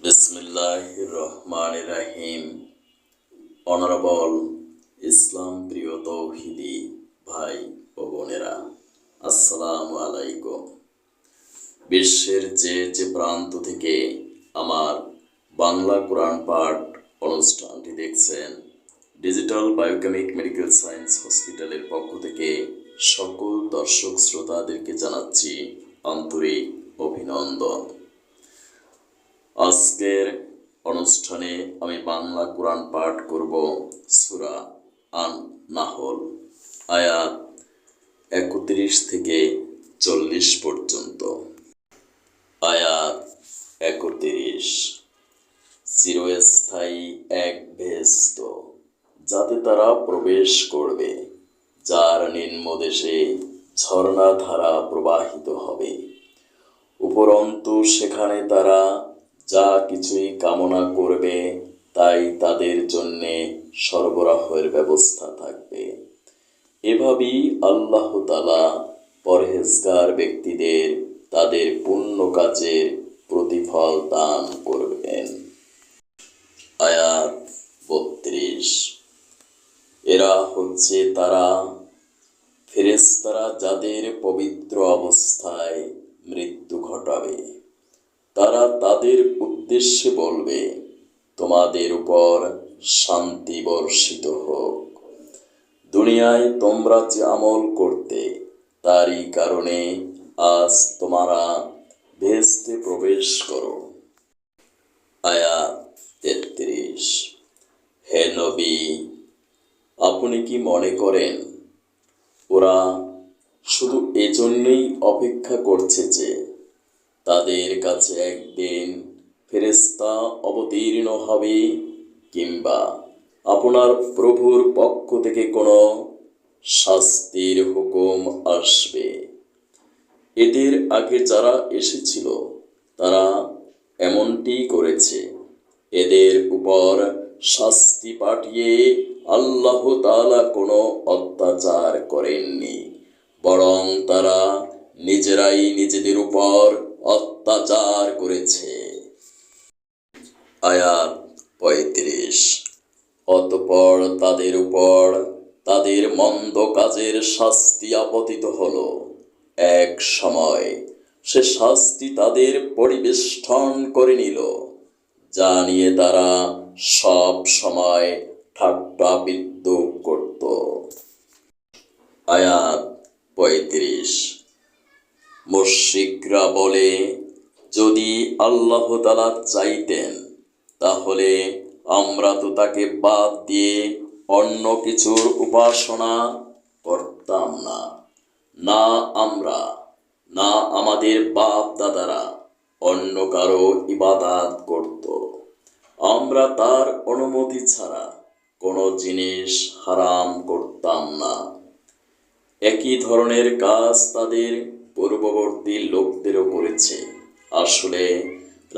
বিসমিল্লাহির রহমানির রহিম। অনারেবল ইসলাম প্রিয় তৌহিদি ভাই ও বোনেরা, আসসালামু আলাইকুম। বিশ্বের যে প্রান্ত থেকে আমার বাংলা কোরআন পাঠ অনুষ্ঠানটি দেখছেন, ডিজিটাল বায়োকেমিক মেডিকেল সায়েন্স হসপিটালের পক্ষ থেকে সকল দর্শক শ্রোতাদেরকে জানাচ্ছি আন্তরিক অভিনন্দন। আজকের অনুষ্ঠানে আমি বাংলা কোরআন পাঠ করব সূরা আন-নাহল আয়াত 31 থেকে 40 পর্যন্ত। আয়াত 31। চিরস্থায়ী এক বেহেশত, যাতে তারা প্রবেশ করবে, যার নিম্নদেশে ঝর্ণাধারা প্রবাহিত হবে। উপরন্তু সেখানে তারা যা কিছুই কামনা করবে তাই তাদের জন্যে সরবরাহের ব্যবস্থা থাকবে। এভাবেই আল্লাহ তাআলা পরহেজগার ব্যক্তিদের তাদের পুণ্য কাজের প্রতিফল দান করবেন। আয়াত 32। এরা হচ্ছে তারা ফেরেশতারা যাদের পবিত্র অবস্থায় মৃত্যু ঘটাবে। তারা তাদের উদ্দেশ্যে বলবে, তোমাদের উপর শান্তি বর্ষিত হোক। দুনিয়ায় তোমরা যে আমল করতে, তারই কারণে আজ তোমরা বেহেশতে প্রবেশ করো। আয়াত 33। হে নবী, আপনি কি মনে করেন ওরা শুধু এজন্যই অপেক্ষা করছে যে তাদের কাছে একদিন ফেরেশতা অবতীর্ণ হবে, কিংবা আপনার প্রভুর পক্ষ থেকে কোনো শাস্তির হুকুম আসবে? এদের আগে যারা এসেছিল তারা এমনটি করেছে। এদের উপর শাস্তি পাঠিয়ে আল্লাহ তাআলা কোনো অত্যাচার করেননি, বরং তারা নিজেরাই নিজেদের উপর অত্যাচার করেছে। আয়াত 35। অতঃপর তাদের উপর তাদের মন্দ কাজের শাস্তি আপতিত হলো। এক সময় সে শাস্তি তাদের পরিবেষ্টন করে নিল, যা নিয়ে তারা সব সময় ঠাট্টা বিদ্রূপ করত। আয়াত 35। মুশরিকরা বলে, যদি আল্লাহ তাআলা চাইতেন তাহলে আমরা তো তাকে বাদ দিয়ে অন্য কিছুর উপাসনা করতাম না। না আমরা, না আমাদের বাপ দাদারা অন্য কারো ইবাদত করত। আমরা তার অনুমতি ছাড়া কোনো জিনিস হারাম করতাম না। একই ধরনের কাজ তাদের পূর্ববর্তী লোকদেরও করেছে। আসলে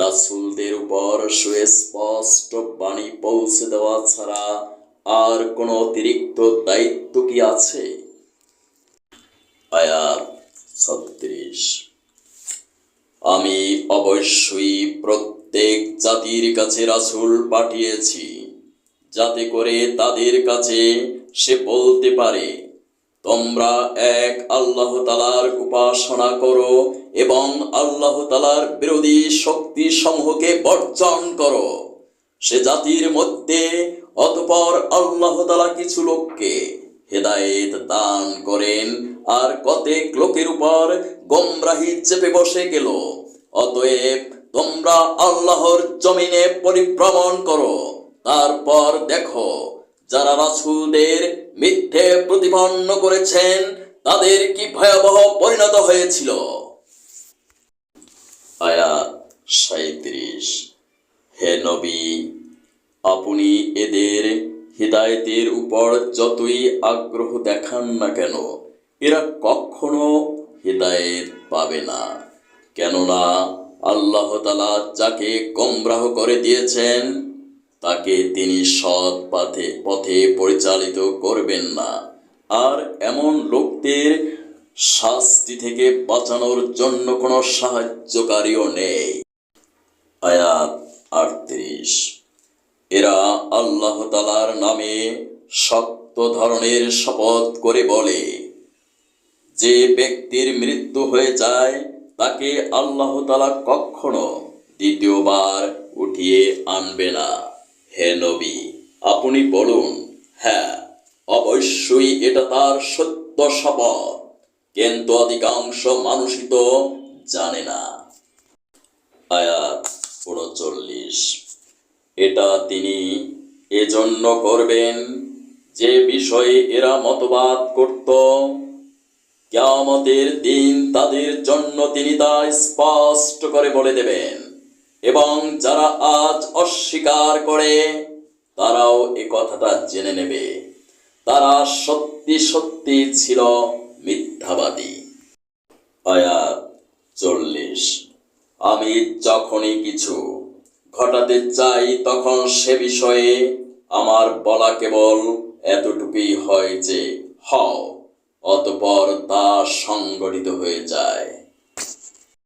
রাসূলদের উপর সুস্পষ্ট বাণী পৌঁছে দেওয়া ছাড়া আর কোনো অতিরিক্ত দায়িত্ব কি আছে? আয়াত 36। আমি অবশ্যই প্রত্যেক জাতির কাছে রাসূল পাঠিয়েছি, যাতে করে তাদের কাছে সে বলতে পারে, তোমরা এক আল্লাহ তাআলার উপাসনা করো এবং আল্লাহ তাআলার বিরোধী শক্তি সমূহকে বর্জন করো। সে জাতির মধ্যে অতঃপর আল্লাহ তাআলা কিছু লোককে হেদায়েত দান করেন, আর কতেক লোকের উপর গোমরাহি চেপে বসে গেল। অতএব তোমরা আল্লাহর জমিনে পরিভ্রমণ করো, তারপর দেখো যারা রাসূলদের মিথ্যে প্রতিপন্ন করেছেন তাদের কি ভয়াবহ পরিণত হয়েছিল। আয়াত 37। হে নবী, আপনি এদের হিদায়াতের উপর যতই আগ্রহ দেখান না কেন, এরা কখনো হিদায়াত পাবে না। কেননা আল্লাহ তাআলা যাকে গোমরাহ করে দিয়েছেন তাকে তিনি সৎ পথে পরিচালিত করবেন না। আর এমন লোকদের শাস্তি থেকে বাঁচানোর জন্য কোনো সাহায্যকারীও নেই। আয়াত 38। এরা আল্লাহ তাআলার নামে শক্ত ধরনের শপথ করে বলে, যে ব্যক্তির মৃত্যু হয়ে যায় তাকে আল্লাহ তাআলা কখনো দ্বিতীয়বার উঠিয়ে আনবে না। হে নবী, আপনি বলুন, হ্যাঁ, অবশ্যই এটা তার সত্য শপথ, কিন্তু অধিকাংশ মানুষই তো জানে না। আয়াত 39। এটা তিনি এজন্য করবেন যে বিষয়ে এরা মতবাদ করত, কিয়ামতের দিন তাদের জন্য তিনি তা স্পষ্ট করে বলে দেবেন, এবং যারা আজ অস্বীকার করে তারাও এ কথাটা জেনে নেবে তারা সত্যি সত্যি ছিল মিথ্যাবাদী। আয়াত 40। আমি যখনই কিছু ঘটাতে চাই তখন সে বিষয়ে আমার বলা কেবল এতটুকুই হয় যে হও, অতঃপর তা সংগঠিত হয়ে যায়।